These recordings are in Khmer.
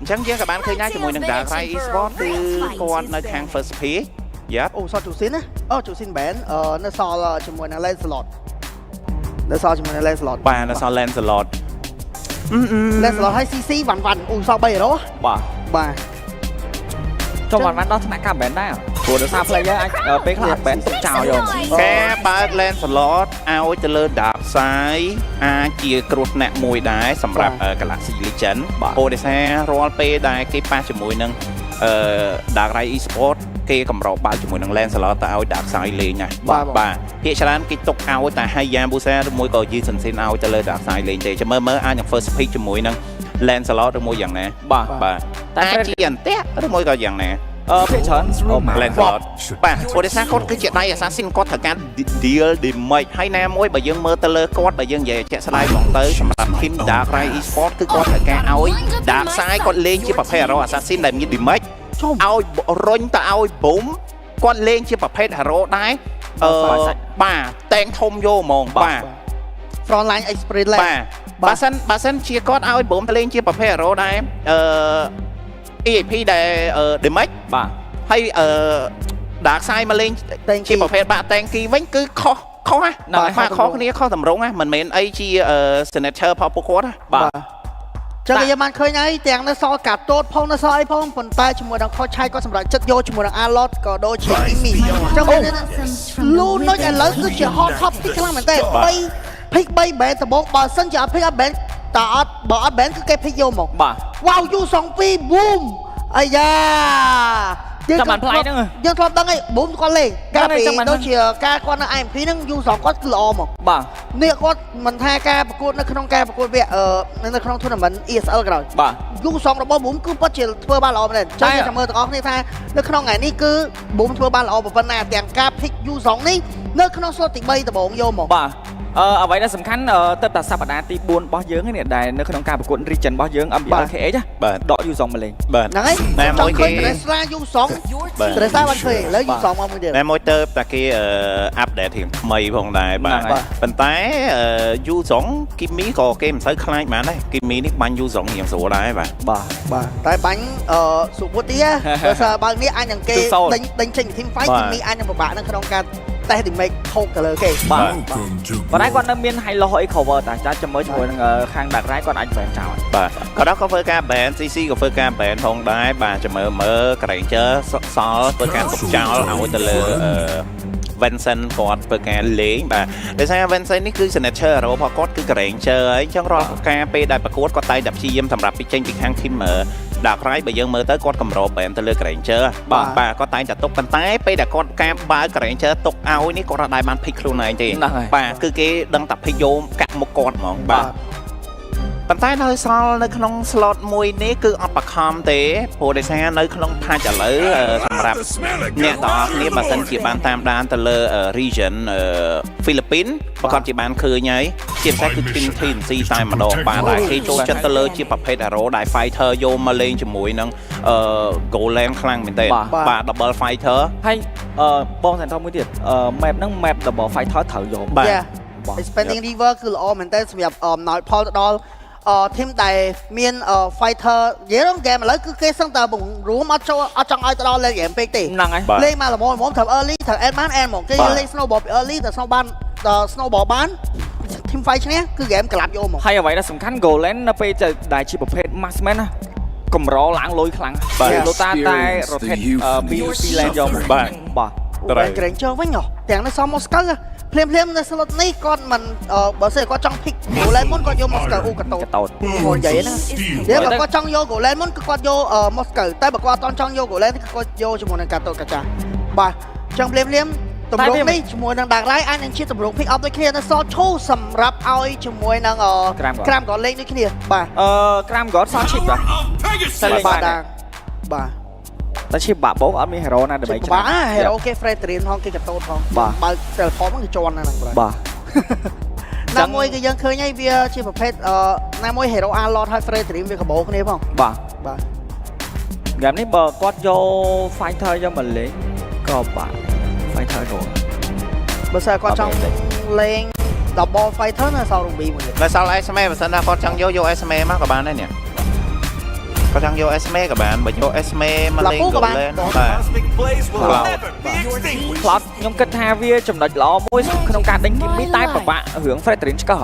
chẳng riêng các bạn khơi nhái cho mùi nâng đá rai eSport từ con nơi khang first pick. Yep. Ồ sao chủ xin á? Chủ xin bén nó so là cho mùi nâng Lancelot. Nó so cho mùi nâng Lancelot. Bà nó so Lancelot. Lancelot hay CC vằn vằn. Ồ sao bây giờ đó? Bà. Trong vằn vằn đó thằng nào bén đấy à? Của được sao player anh bé khác bén tục chào rồi. Cái ba Lancelot ao cho lên đạp sai chia cột nẹt mùi đá sầm rạp Galaxy Legend. Ô để xe roleplay đá cái ba cho mùi nâng đá rai eSport cái cầm rau bao cho mùi nâng Lancelot ao đạp sai liền nha. Bà hiện giờ cái tục ao tại hai giang bu xe mùi còn dư sần xin ao cho lên đạp sai liền để cho mơ ai nhận first pick cho mùi nâng Lancelot được mùi dạng nè. Bà chỉ nhận té được mùi còn dạng nè. Phía chấn Lancelot. Bà, Odessa có cái chuyện này assassin có thời gian deal điểm mệnh hay nam mối bởi dương mơ tơ lơ có bởi dương về chạy slide vòng tới sầm rạp kim đá rai eSport cứ có thời gian áo đá sai con lên chia bạc hero assassin làm như điểm mệnh áo rôn ta áo búng con lên chia bạc hero đái bà tên thông vô mòn bà Frontline Express bà sân chia con áo búng ta lên chia bạc hero đái EAP để điểm mấy bà hay đá sai mà lên chỉ bảo phép bạn tên kỳ vẫn cứ khó á mà khó cái này khó tầm rung á mình ấy chi signature pop code á bà cho cái man khơi ngay tiền nó so cả tốt phong nó so ấy phong phần tay chúng mình đang khó chạy có sầm lại chất vô chúng mình đang alot có đôi chỉ mì trong bên luôn nói là lớn cứ chỉ hot top tí cái mình tay bay pick bay bé từ bộ bà sân chỉ pick up bé ta bỏ bé cứ cái pick vô một bà wow du song pi boom ai da cho bạn play nữa nhưng thôi đang ấy bốn con lên ca bị đôi chỉ ca con nó ai phí nó du song có lò một bà nè con mình thay ca bạc quân nó không ca bạc quân vậy nên nó không thôi là mình ESL rồi bà du song nó bao bốn cứ bắt chỉ thưa ba lò này cho nên mơ tao này thay nó không ngày ní cứ bốn thưa ba lò một phần nào tiền ca pick du song ní nó không số tiền bay từ bộ vô một bà ở vậy là sầm khánh tất cả sao bạn đã ti buôn bó dướng cái này đài nó không ca một cuộn region bó dướng âm bị khẽ chứ đọ du song mà lên đấy nè mỗi cái ra du song từ sao bạn khơi lấy du song không được nè mỗi tơ ta cái update hiện mày phong đài bà bên tay du song kim mí có cái mình thấy khai mà đấy kim mí nick bánh du song hiện số đấy bà tại bánh sụp bút tía rồi sao bao nhiêu anh nhận cái đánh trình thêm phái kim mí anh nhận một bạn nó không ca tay thì make không cả lời kể và nãy con đang miên hay lo hỏi cover tại cho mới cho mọi khang đặt rái con anh phải chào bà có đó có phơi ca bèn cc có phơi ca bèn phong đái bà cho mở cái này chớ so phơi ca cục cháo ảo từ lừa Vincent còn phơi ca lấy bà để sao Vincentนี่คือ signature เราพอก็คือ cái này chơi ấy chẳng rõ ca p đạiประกวดก็tay đập chi yếmสำหรับไปเจนอีกครั้งที่mở đạc rái bây giờ mở tới con cầm rổ bèn từ lừa cái này chơi bà có tay chặt tốc bàn tay p đã con ca ba cái này chơi tốc áoนี้ก็ได้มันพิกluôn này thì bàคือ cái đăng tậpพิโยมกัดmột con mỏng bàปันใต้nơi sau nơi không slot mùi ní cứ ở bậc hòm thế hồ để xe nơi không pha trả lời sầm rạp nhẹ đó ní bà sân chỉ bàn tam đan từ lơ region Philippines và còn chỉ bàn khơi nhấy chia sẻ cứ kinh thiên si sai mà đồ bà đại khi cho chân từ lơ chia bậc phê đã rổ đại fighter vô mà lên cho mùi nâng golem khlang mình tên bà double fighter hay bom thành thông mới thiệt map nâng map double fighter thở vô bà Spending River คือល្អមែនតើសម្រាប់nói Paul ដល់ทีมដែលមាន fighter និយាយដល់ហ្គេមឥឡូវគឺគេសឹងតែបង្រួមអត់ចូលអត់ចង់ឲ្យទៅដល់លេងហ្គេមពេកទេហ្នឹងហើយលេងមកល្មមត្រូវ early ត្រូវ end បាន end ហ្មងគេលេង snowball ពី early ទៅ snowball បាន team fight ឈ្នះគឺហ្គេមក្លាប់យកហ្មងហើយអ្វីដែលសំខាន់ Golan នៅពេលដែលជាប្រភេទ marksman ណាកម្រឡើងលុយខ្លាំងលោតាតែ rotate ពី lane យកមកបាទតែក្រែងជើងវិញទាំងនេះសមមកស្កើភ្លាមនៅ slot នេះគាត់មិនបើសិនគាត់ចង់ pick Golan មុនគាត់យកមកស្កើអូកតូតគាត់និយាយហ្នឹងនិយាយបើគាត់ចង់យក Golan មុនគឺគាត់យកមកស្កើតែបើគាត់អត់ចង់យក Golan គឺគាត់យកជាមួយនឹងកាតូតកាចាបាទចង់ភ្លាមតម្រងនេះជាមួយនឹងដាក់ Rai អាចនឹងជាតម្រង pick up ដូចគ្នានៅសឈូសម្រាប់ឲ្យជាមួយនឹងក្រាមគាត់លេងដូចគ្នាបាទក្រាមគាត់សឈិបបាទសិនបាទតែឈិបបាក់បោកអត់មាន hero ណាដើម្បីច្បាស់ hero គេ Fred Dream ផងគេកតូតផងបើ teleport ហ្នឹងគេជន់ហ្នឹងបាទណាមួយគឺយើងឃើញហើយវាជាប្រភេទណាមួយ hero Alot ហើយ Fred Dream វាកបោគ្នាផងបាទហ្គេមនេះបើគាត់យក fighter យកមកលេងក៏បាទ fighter ក៏បើសិនគាត់ចង់លេង double fighter នៅសល់ Ruby មួយនៅសល់ SMA បើសិនថាគាត់ចង់យក SMA មកក៏បានដែរនេះ có thằng vô Esme các bạn bởi vô Esme mà lên gồm lên và Cloud ខ្ញុំគិតថាវាចំណុចល្អមួយក្នុងការដេញគីមីតែពិបាករឿង Fredrin ឆ្កោះ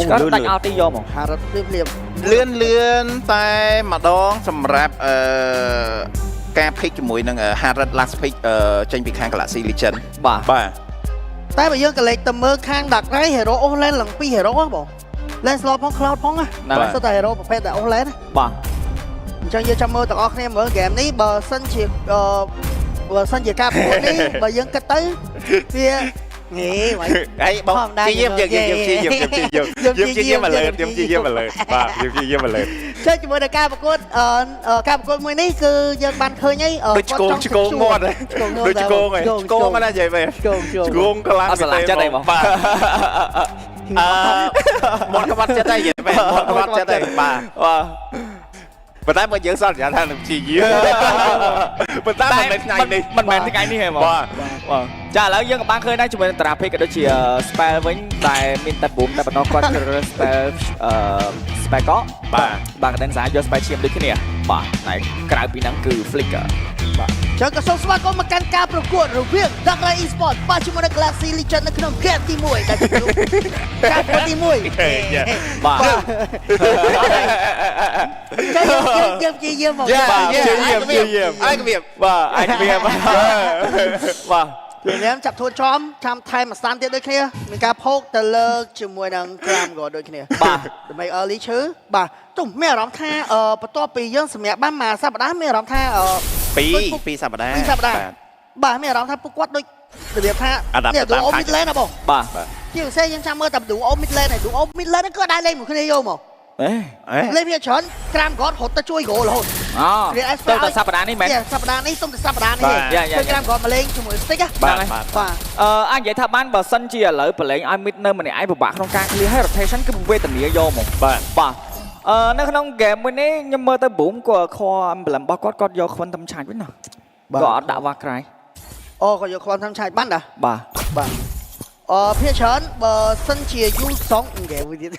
ឆ្កោះដាច់អល់ទីយកមក Harrod ភ្លាម លឿនតែម្ដងសម្រាប់ការ pick ជាមួយនឹង Harrod last pick ចេញពីខាង Galaxy Legend បាទ តែបើយើងក៏លេខទៅមើលខាងដាក់ហើយ hero អូសឡែនឡើង2 hero ហ៎បង Lane Slot ផង Cloud ផងណាសិតតែ hero ប្រភេទដែលអូសឡែន បាទ អញ្ចឹងយើងចាំមើលទាំងអស់គ្នាមើល game នេះបើសិនជាការប្រកួតនេះបើយើងគិតទៅវាងាយហើយ អីបងជាយាមមកលើបាទជាយាមមកលើ ចុះជាមួយនឹងការប្រកួតមួយនេះគឺយើងបានឃើញហើយ ដូចឆ្កងមាត់ដូចឆ្កងហ្នឹងឆ្កងណានិយាយមែនឆ្កងខ្លាំង អត់ស្រឡាញ់ចិត្តអីបង បាទមាត់ក្បាត់ចិត្តអីនិយាយមែនមាត់ក្បាត់ចិត្តអីបាទប៉ុន្តែបើយើងសន្យាថានឹងជាយាមប៉ុន្តែមិនមែនថ្ងៃនេះ មិនមែនថ្ងៃនេះទេបងបាទចាឥឡូវយើងក៏បានឃើញដែរជាមួយនឹងតារាភិកក៏ដូចជា spell វិញដែលមានតែ boom តែបន្តគាត់គឺ spell spell ក៏បាទកណ្ដឹងសារយក spell ឈាមដូចគ្នាបាទតែក្រៅពីហ្នឹងគឺ flicker បាទ ចឹងក៏សូមស្វាគមន៍មកកាន់ការប្រកួតរវាង Dark Ray Esports បាទជាមួយនឹង Galaxy Legend នៅក្នុង game ទី1ដែលជាការប្រកួតទី1 បាទ យើងជាយាមមក បាទជាយាមអាយគៀបបាទអាយគៀបបាទ ពីនេះចាប់ទួចំចាំថែមមួយស្តានទៀតដូចគ្នាមានការផោកទៅលើជាមួយនឹង Cram ក៏ដូចគ្នាបាទដើម្បី early ឈឺបាទទុំមានអារម្មណ៍ថាបន្ទាប់ពីយើងសម្រាប់បានមួយសប្តាហ៍មានអារម្មណ៍ថា2សប្តាហ៍បាទមានអារម្មណ៍ថាពួកគាត់ដូចរបៀបថានេះឌូអូ mid lane ណាបង បាទ ជាពិសេសយើងចាំមើលតែឌូអូ mid lane ហើយឌូអូ mid lane ក៏ដែរលេងមួយគ្នាយកមកលេងវាច្រើន Cram គាត់រត់ទៅជួយ goal រហូត ទៅតែសប្តាហ៍នេះមែន សប្តាហ៍នេះសុំតែសប្តាហ៍នេះជួយ Cram គាត់មកលេងជាមួយ stick បាទ អាចនិយាយថាបានបើសិនជាឥឡូវប្រឡែងឲ្យ mid នៅម្នាក់ឯងពិបាកក្នុងការ clear ហើយ rotation គឺវេទនាយកមកបាទនៅក្នុង game មួយនេះខ្ញុំមើលទៅ boom គាត់ខ emblem របស់គាត់យក quantum charge វិញណាគាត់អត់ដាក់ Warcry អូគាត់យក quantum charge បានតា បាទភាគច្រើនបើសិនជា use song គេមួយទៀត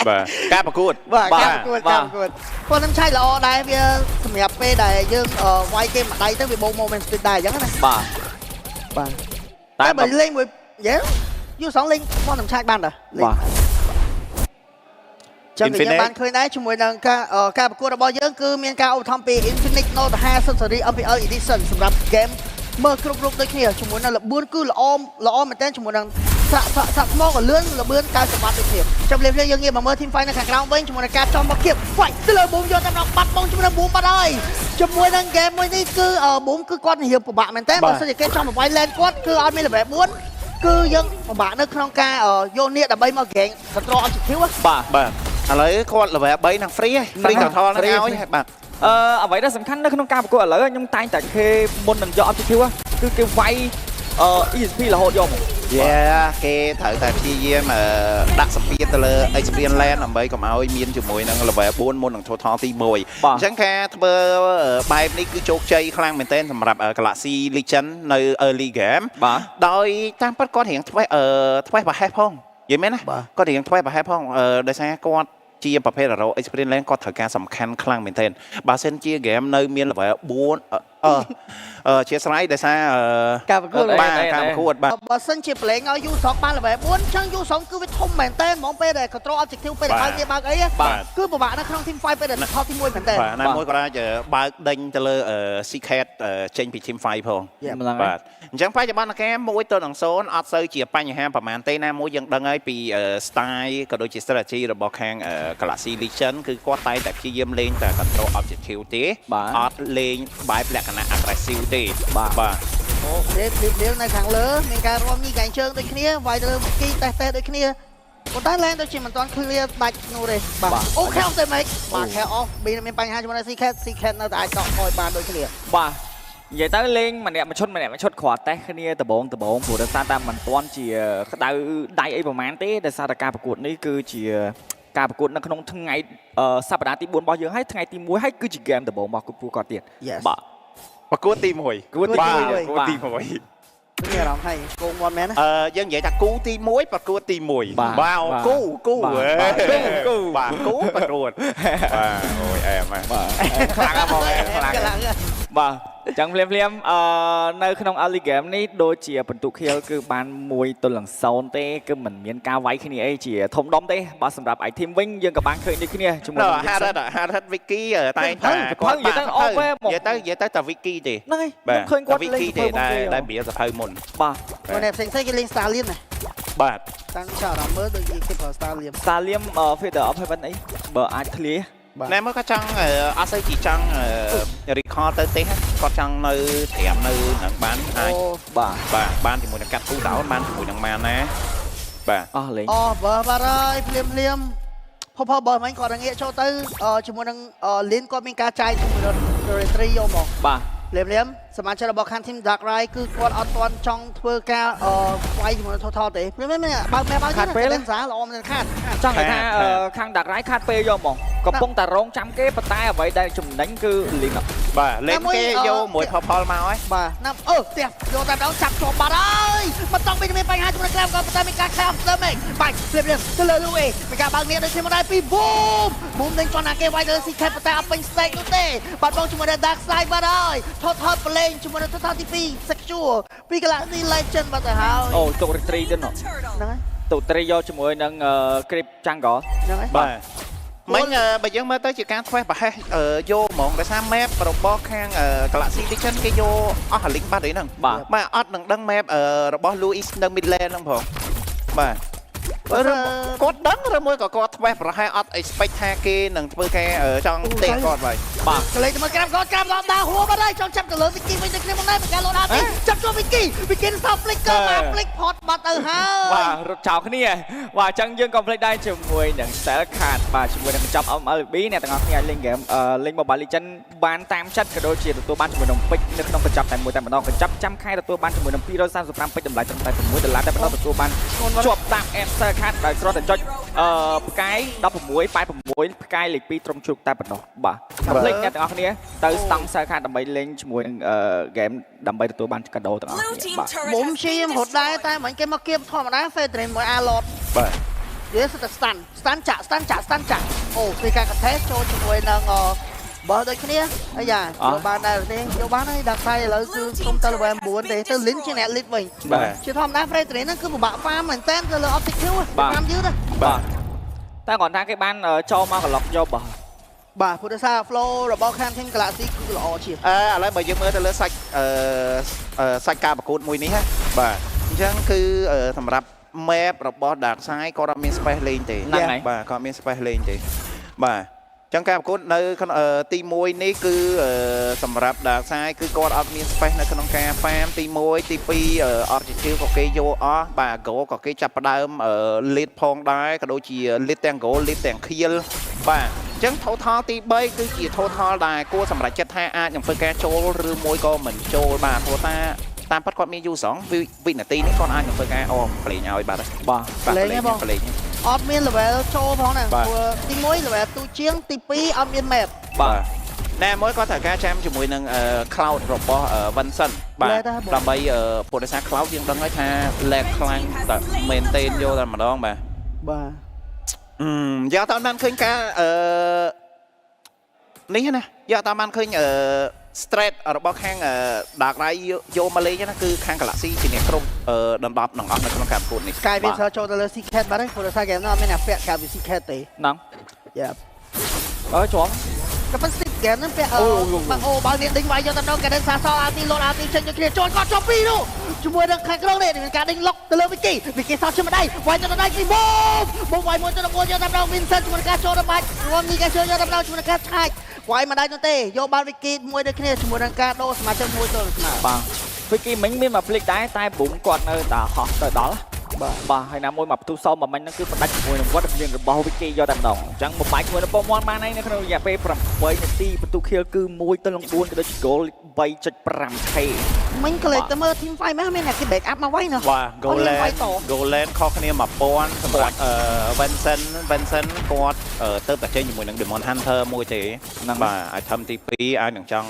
បាទការប្រកួត ការប្រកួតquantum charge ល្អដែរវាសម្រាប់ពេលដែលយើងវាយគេមួយដៃទៅវាបូម moment speed ដែរអញ្ចឹងណាបាទតែបើលេងមួយuse song លេង quantum charge បានតាបាទចាំតែយើងបានឃើញដែរជាមួយនឹងការប្រកួតរបស់យើងគឺមានការឧបត្ថម្ភពី Infinite Note 50 Series MPL Edition សម្រាប់ game មើលគ្រប់រូបដូចគ្នាជាមួយនឹងល្បឿនគឺល្អមែនទែនជាមួយនឹងសាក់ថ្មក៏លឿនល្បឿនកាយសម្បត្តិដូចគ្នាចាំលេងយើងងាកមកមើល team fight នៅខាងក្រោមវិញជាមួយនឹងការចំមកគៀប fight ទៅលើ boom យកតែម្ដងបាត់បង់ជាមួយនឹង boom បាត់ហើយជាមួយនឹង game មួយនេះគឺ boom គឺគាត់រៀបពិបាកមែនទែនបើសិនជាគេចំមកវាយ lane គាត់គឺអត់មាន level 4គឺយើងពិបាកនៅក្នុងការយកនេះដើម្បីមក gain control objective បាទឥឡូវគាត់ level 3នឹង free ហើយ free control នឹងឲ្យបាទអ្វីដែលសំខាន់នៅក្នុងការប្រកួតឥឡូវខ្ញុំតែងតែគេមុននឹងយក objective គឺគេវាយESP រហូតយកមកគេត្រូវតែព្យាយាមដាក់សម្ពាធទៅលើ experience land ដើម្បីកុំឲ្យមានជាមួយនឹង level 4 មុននឹង total ទី1អញ្ចឹងការធ្វើបែបនេះគឺជោគជ័យខ្លាំងមែនទែនសម្រាប់ Galaxy Legend នៅ early game ដោយតាមពិតគាត់រៀងធ្វេសប្រហែសផងនិយាយមែនណាគាត់រៀងធ្វេសប្រហែសផងដោយសារគាត់ជាប្រភេទ hero experience land គាត់ត្រូវការសំខាន់ខ្លាំងមែនទែនបើសិនជា game នៅមាន level 4ជាស្រ័យដោយសារការប្រកួតការប្រកួតបាទបើសិនជាប្រឡែងឲ្យ U2 បាន level 4 អញ្ចឹង U2 គឺវាធំមែនតើហ្មងពេលដែល control objective ពេលដែលបើកអីគឺពិបាកនៅក្នុង team fight ពេលដែលថតទី1មែនតើបាទណាមួយក៏អាចបើកដេញទៅលើ secret ចេញពី team fight ផងបាទអញ្ចឹងបច្ចុប្បន្នកា1ទៅនឹង0អត់សូវជាបញ្ហាប្រហែលទេណាមួយយើងដឹងហើយពី style ក៏ដូចជា strategy របស់ខាង Galaxy Legend គឺគាត់តែព្យាយាមលេងតែ control objective ទេអត់លេងបែបលក្ខណៈ aggressive ទេបាទអូលេងនៅខាងលើមានការរួមញីកែងជើងដូចគ្នាវាយទៅលើគីតេសដូចគ្នាប៉ុន្តែឡើងដូចជាមិនទាន់ clear ដាច់នោះទេបាទអូខេអស់ទៅម៉េចបាទខែអស់មានបញ្ហាជាមួយនឹង secret នៅតែអាចដកថយបានដូចគ្នាបាទនិយាយទៅលេងម្នាក់មួយឈុតគ្រាន់តែគ្នាដបងព្រោះដោយសារតែមិនទាន់ជាក្តៅដៃអីប្រហែលទេដោយសារតែការប្រកួតនេះគឺជាការប្រកួតនៅក្នុងថ្ងៃសប្តាហ៍ទី4របស់យើងហើយថ្ងៃទី1ហើយគឺជា game ដបងរបស់ពួកគាត់ទៀតបាទប្រកួតទី1គូទី1មានអារម្មណ៍ថាគោងមាត់មែនយើងនិយាយថាគូទី1ប្រកួតទី1បាទគូបាទគូប្រកួតបាទអូយ mà បាទខ្លាំងណាស់បងខ្លាំង ខ្លាំង បាទអញ្ចឹងភ្លាមនៅក្នុង early game នេះដូចជាបន្ទុកខៀលគឺបាន1-0ទេគឺមិនមានការវាយគ្នាអីជាធំដុំទេបាទសម្រាប់ item វិញយើងក៏បានឃើញដូចគ្នាជាមួយ nó នឹង hát Vicky ở tại phơi vậy tới ôm với một- vậy tới tờ Vicky thì ហ្នឹងហើយ bà ខ្ញុំឃើញគាត់លេង Vicky ធ្វើ thì មកគេ đây bịa tập hơi mồn បាទ còn nàyផ្សេងៗគេលេង Star Liam នេះ bà តាំងចោលដល់មើលដូចគេប្រើ Star Liam សាលៀម feather of heaven អីបើអាច clear nè mới có chăng ở xây chỉ chăng record tới tiếng có chăng nơi thèm nơi nặng bán hai អូ បាទ bà ban thì mùi nặng cắt cú đảo ban thì mùi nặng man nè bà អស់លេង អូបើបាទហើយភ្លាមផុសបើមិញគាត់ងាកចូលទៅជាមួយនឹងលៀនគាត់មានការចាយជាមួយនឹង Retry យកមក បាទ ភ្លាមសមាជិករបស់ Team Dark Ride គឺគាត់អត់ទាន់ចង់ធ្វើការវាយជាមួយនឹង Total ទេភ្លាមបើមែនបើយើងសារល្អមែនខាត ចង់និយាយថាខាង Dark Ride ខាត់ពេលយកមកកំពុងតែរងចាំគេប៉ុន្តែអ្វីដែលចំណេញគឺលីង bà lên cái vô mùi phò mau ấy បាទណាប់ផ្ទះយកតែម្ដងចាប់ជាប់បាត់ហើយមិនต้องមានបញ្ហាជាមួយនឹងក្រាមក៏ប៉ុន្តែមានការខ្លាំងស្ទើរមែនបាច់ភ្លាមទៅលើលូអេមានការបើកនេះដូចគ្នាមកដែរពីប៊ូមនឹងចង់ណាគេវាយទៅស៊ីខេតប៉ុន្តែអត់ពេញ stake នោះទេបាត់បង់ជាមួយនឹង Dark Side បាត់ហើយ Total ប្រឡែងជាមួយនឹង Total ទី2 Secure ពី Galaxy Legend បាត់ទៅហើយ អូទុក retry ទៀតនោះ ហ្នឹងហើយ ទុក retry យកជាមួយនឹង creep jungle ហ្នឹងហើយ bà mình bây giờ mới tới chỉ can khoe bà hay vô món để sang map robot khang Galaxy Edition cái vô ở link ba đấy nè Bà. mà ở đăng map robot Louis đăng Midland không phải bà cốt đắng rồi mới có cốt khoe bà hay ở expect hai cái nâng với cái ở trong tiền con vậy បាទ កលេចមកក្រាមគាត់ក្រាមដល់ហួរបាត់ហើយចង់ចាប់ទៅលើ Vicky វិញទៅគ្នាមកដែរពីការលោតអាទីចាប់ចូល Vicky សោះ flicker មក flick pot បាត់ទៅហើយ បាទរត់ចោលគ្នាបាទអញ្ចឹងយើងកុំភ្លេចដែរជាមួយនឹង Cell Card បាទជាមួយនឹងកញ្ចប់ MLB អ្នកទាំងអស់គ្នាលេង game លេង Mobile Legends បានតាមចិត្តក៏ដូចជាទទួលបានជាមួយនឹងពេជ្រនៅក្នុងកញ្ចប់តែមួយតែម្ដងកញ្ចប់ចាំខែទទួលបានជាមួយនឹង235ពេជ្រតម្លៃត្រឹមតែ$6តែម្ដងទទួលបានជាប់តាម Cell Card ដោយគ្រាន់តែចុចផ្កាយ1686ផ្កាយលេខ2ត្រឹមជ្រុកតែប៉ុណ្ណោះបាទកុំភ្លេចអ្នកទាំងអស់គ្នាទៅស្តង់ Cell Card ដើម្បីលេងជាមួយនឹង game ដើម្បីទទួលបានកាដូទាំងអស់គ្នាបាទ មុំជាមរត់ដែរតែមិញគេមកគៀបធម្មតា Fedrin មួយ Alot bà វាសិតតែ stun ចាក់អូពីការកថេចូលជាមួយនឹងបើដូចគ្នាអាយ៉ាយកបានដែរទេយកបានហើយដាក់ខ្សែឥឡូវគឺសុំទៅ level 9ទេទៅ Lin ជាអ្នក lead វិញជាធម្មតា Fedrin ហ្នឹងគឺពិបាក farm មែនតើទៅលើ objective តាមយឺត បាទតែគាត់ថាគេបានចូលមកក្លុកយកបាទ បាទពុទ្ធសា flow របស់ Team Galaxy គឺល្អជាង ឥឡូវបើយើងមើលទៅលើសាច់សាច់ការប្រកួតមួយនេះហ៎បាទអញ្ចឹងគឺសម្រាប់ map របស់ Dark Side គាត់អត់មាន space លេងទេបាទគាត់មាន space លេងទេបាទចឹងការប្រកួតនៅទី1នេះគឺសម្រាប់ Dark Side គឺគាត់អត់មាន space នៅក្នុងការ farm ទី1ទី2 objective ក៏គេយកអស់បាទ goal ក៏គេចាប់ផ្ដើម lead ផងដែរក៏ដូចជា lead ទាំង goal lead ទាំង kill បាទអញ្ចឹង total ទី3គឺជា total ដែលគួរសម្រាប់ចិត្តថាអាចនឹងធ្វើការចូលឬមួយក៏មិនចូលបាទព្រោះថាតាមពិតគាត់មាន U2 វិនាទីនេះគាត់អាចនឹងធ្វើការប្លេងឲ្យបាទបាទ ប្លេង អត់មាន level ចូលផងណាព្រោះទី1 level 2ជាងទី2អត់មាន map បាទណែមួយគាត់ត្រូវការចាំជាមួយនឹង cloud របស់ Vincent បាទដើម្បីពុទ្ធសាស cloud យើងដឹងហើយថា lag ខ្លាំងតែ maintain យកតែម្ដងបាទបាទយកតើបានឃើញការនេះណាយកតើបានឃើញstraight របស់ខាង Dark Ride យកមកលេងណាគឺខាង Galaxy ជាអ្នកគ្រប់ដណ្ដប់នឹងអស់នៅក្នុងការប្រកួតនេះ Sky វាចូលទៅលើ Secret បាត់ហើយព្រោះថា game នោះអត់មានអ្នកពាក់កាវ Secret ទេ ហ្នឹង យ៉ា ជាប់ ក៏ប៉ុន្តែ game ហ្នឹងពាក់បើនេះដេញវាយយកទៅដល់កាដេនសាសអាទីលោតអាទីចេញគ្នាចូលគាត់ជាប់ពីរនោះជាមួយនឹងខាងក្រុងនេះមានការដេញលុកទៅលើ Vicky សោះជិះម្ដាយវាយទៅដល់ដៃពីបូមវាយមួយទៅដល់មួយយកទៅដល់ Vincent ជាមួយនឹងការចូលដល់បាច់រួមនេះការចូលយកទៅដល់ជាមួយនឹងការឆាច់វាយម្ដាយនោះទេយកបាន Vicky មួយដូចគ្នាជាមួយនឹងការដូរសមាជិកមួយទៅស្មើបាទ Vicky មិញមានមកភ្លេចដែរតែប៊ូមគាត់នៅតែហោះទៅដល់បាទហើយណាមួយមកបន្ទុសោមមិញហ្នឹងគឺផ្ដាច់ជាមួយនឹងវត្តមានរបស់ Vicky យកតែម្ដងអញ្ចឹងមួយបាយជាមួយនឹងពំន់បានហើយនៅក្នុងរយៈពេល8នាទីបន្ទុខៀលគឺ1-4ក៏ដូចជា goal 3.5k មិញក៏លេចទៅមើល team fight មែនមានអ្នកគេ back up មកវិញណាបាទ Goland ខុសគ្នា1000សម្រាប់Vincent គាត់ទៅតែចេញជាមួយនឹង Demon Hunter មួយទេបាទ item ទី2អាចនឹងចង់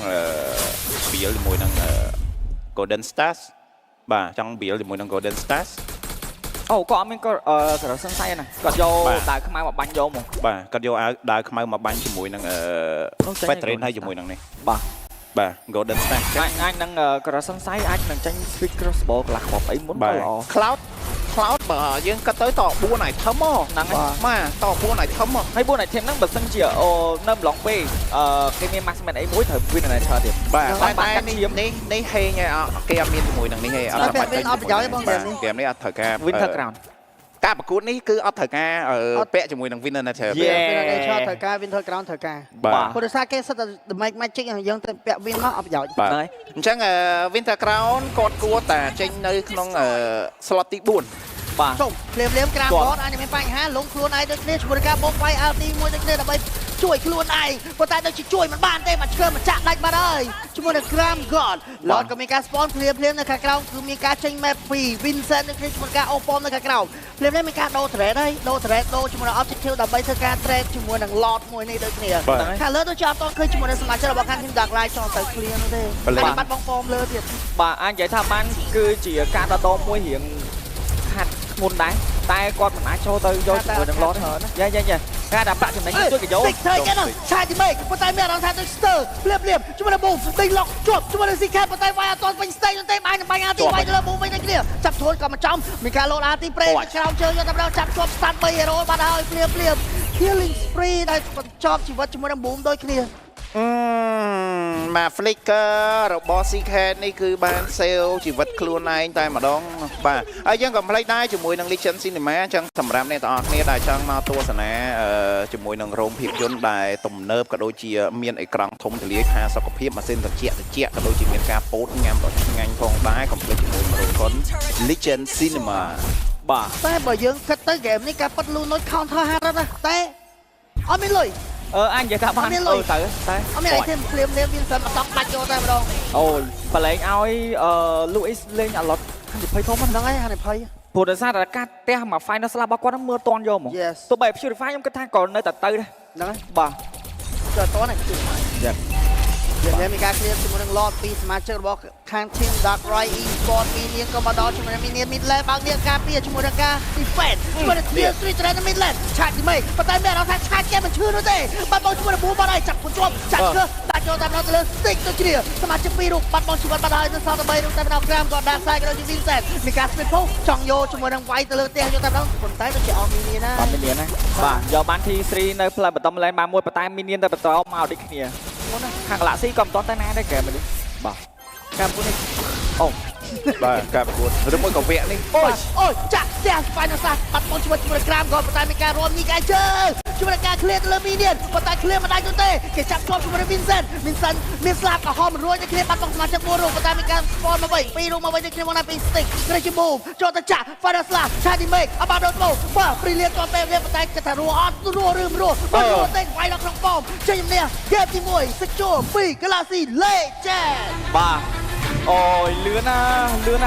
បៀលជាមួយនឹង Golden Stars បាទចង់បៀលជាមួយនឹង Golden Stars អូក៏អត់មានក៏ក្រសឹងសៃណាគាត់យកដើរខ្មៅមកបាញ់យកមក បាទគាត់យកដើរខ្មៅមកបាញ់ជាមួយនឹងPetrine ហើយជាមួយនឹងនេះ បាទ បាទ Golden Stack អាចនឹងក្រសឹងសៃអាចនឹងចាញ់ Speed Crossbow កន្លះខ្វប់អីមុនក៏ល្អ Cloud បើយើងកាត់ទៅត4 item ហ្នឹងហើយ បាទត4 item ហើយ4 item ហ្នឹងបើសិនជាអូនៅម្លងពេកគេមាន maximum អីមួយត្រូវ win nature ទៀត បាទតែនេះហេងគេអត់មានជាមួយនឹងនេះទេអត់ប្រយោជន៍បងហ្គេមនេះអត់ត្រូវការ winter crown ការប្រកួតនេះគឺអត់ត្រូវការពាក់ជាមួយនឹង Winner Nature Winner Nature ត្រូវការ Winter Crown ត្រូវការ បាទ ព្រោះដោយសារគេសិតតែ make magic យើងទៅពាក់ win មកអត់ប្រយោជន៍ បាទអញ្ចឹង Winter Crown គាត់គួរតែចេញនៅក្នុង slot ទី4 បាទ ចុះភ្លាមក្រាមបតអាចមានបញ្ហាលងខ្លួនឯងដូចគ្នាជាមួយនឹងការបោកវាយ LT មួយដូចគ្នាដើម្បីជួយខ្លួនឯងប៉ុន្តែដូចជាជួយមិនបានទេមកឈើមកចាក់ដាច់បាត់ហើយជាមួយនឹង Gram God ឡតក៏មានការ spawn ភ្លាមនៅខាងក្រោមគឺមានការចេញ map ពី Vincent ដូចគ្នាជាមួយការ Opom នៅខាងក្រោមភ្លាមមានការដូរ trade ហើយដូរ trade ដូរជាមួយនឹង objective ដើម្បីធ្វើការ trade ជាមួយនឹង lot មួយនេះដូចគ្នាខាងលើដូចជាអត់តឃើញជាមួយនឹងសមាជិករបស់ខាង Team Dark Light ចង់ទៅ clear នោះទេហើយបាត់បង form លើទៀត បាទអាចនិយាយថាបានគឺជាការដដមួយរៀងខាត់ធ្ងន់ដែរតែគាត់មិនអាចចូលទៅយកជាមួយនឹង lot ទេយ៉ាការដាក់ប្រាក់ចំណេញជួយក៏យក តិចទៅគេនោះឆាយទីមេប៉ុន្តែមានអារម្មណ៍ថាទៅ stir ភ្លាមជាមួយនឹង boom ដេញ lock ជាប់ជាមួយនឹង CK ប៉ុន្តែវាយអត់ទាន់ពេញ stage នោះទេបាញ់អាទីវាយទៅលើ boom វិញដូចគ្នាចាប់ឈួនក៏មកចំមានការលោតអាទីប្រេក្រោមជើងយកតែម្ដងចាប់ជាប់ start 3 hero បាត់ហើយភ្លាម killing spree ដែលបញ្ចប់ជីវិតជាមួយនឹង boom ដូចគ្នា មក flicker របស់ CK នេះគឺបាន sale ជីវិតខ្លួនឯងតែម្ដងបាទហើយយើងក៏មិនភ្លេចដែរជាមួយនឹង Legend Cinema អញ្ចឹងសម្រាប់អ្នកទាំងអស់គ្នាដែលចង់មកទស្សនាជាមួយនឹងរោងភាពយន្តដែលទំនើបក៏ដូចជាមានអេក្រង់ធំទូលាយផាសុខភាពម៉ាស៊ីនត្រជាក់ក៏ដូចជាមានការពោតញ៉ាំដ៏ឆ្ងាញ់ផងដែរកុំភ្លេចជាមួយនឹងរោងកុន Legend Cinema បាទ តែបើយើងគិតទៅហ្គេមនេះការប៉ັດលូណូច counter 50ណាតែអត់មានលុយ អញនិយាយថាបានទៅតែអត់មានអីទេភ្លាមវាសិនមកតក់ដាច់យកតែម្ដង អូយបលែងឲ្យLouis លេងអាឡុត20ធំហ្នឹងហើយ50ព្រោះដោយសារតែការផ្ទះមក final slap របស់គាត់ហ្នឹងមើលតន់យកហ្មងទោះបី Purify ខ្ញុំគិតថាក៏នៅតែទៅដែរហ្នឹងហើយ បាទ ចុះតន់ហ្នឹងយើងមានការ clear ជាមួយនឹង lot ពីសមាជិករបស់ខាង team Dark Rai Esport ពីនាងក៏មកដល់ជាមួយនឹងនាង mid lane បើកនាងការពារជាមួយនឹងការ defense ជាមួយនឹង clear street trend mid lane ឆាតទីមេប៉ុន្តែមានអារម្មណ៍ថាឆាតគេមិនឈឺនោះទេបាត់បង់ជាមួយនឹង Boom បាត់ហើយចាប់គួរជាប់ចាក់ឈើដាក់ចូលតាមដល់ទៅលើ stick ទៅជ្រាសមាជិកពីររូបបាត់បង់ជីវិតបាត់ហើយនៅសល់តែ3រូបតែម្ដង Gram ក៏ Dark Side ក៏ដូចជា Vincent មានការ split pull ចង់យកជាមួយនឹងវាយទៅលើផ្ទះយកតែម្ដងប៉ុន្តែដូចជាអត់មានណាអត់មានណាបាទយកបាន T3 នៅផ្លូវបន្ត lane បានមួយប៉ុន្តែមានតែបន្តមកដូចគ្នាខាង Galaxy ក៏មិនតន់តែណាដែរហ្គេមនេះបាទការពុះនេះអូ បាទការប្រកួតឬមួយក៏វគ្គនេះអូយចាក់ផ្ទះ final slap បាត់បង់ជីវិតជាមួយនឹង Gram ក៏ប៉ុន្តែមានការរួមញីកាយជើងជាមួយនឹងការ clear ទៅលើ minion ប៉ុន្តែ clear មិនដាច់នោះទេគេចាប់ជាប់ជាមួយនឹង Vincent មាន slap ក៏ហមមិនរួចតែ clear បាត់បង់សមាជិក4រូបប៉ុន្តែមានការ spawn មកវិញ2រូបមកវិញដូចគ្នាមកណាពី stick ក្រេជា move ចូលទៅចាក់ final slap ឆាទីមេអបាដូតមកបាទ brilliant ក៏ពេលវាប៉ុន្តែគេថារស់អត់រស់ឬមិនរស់បើរស់ទេវាយដល់ក្នុងប៉មចេញជំនះ game ទី1 secure 2 Galaxy Legend បាទអូយលឿនណា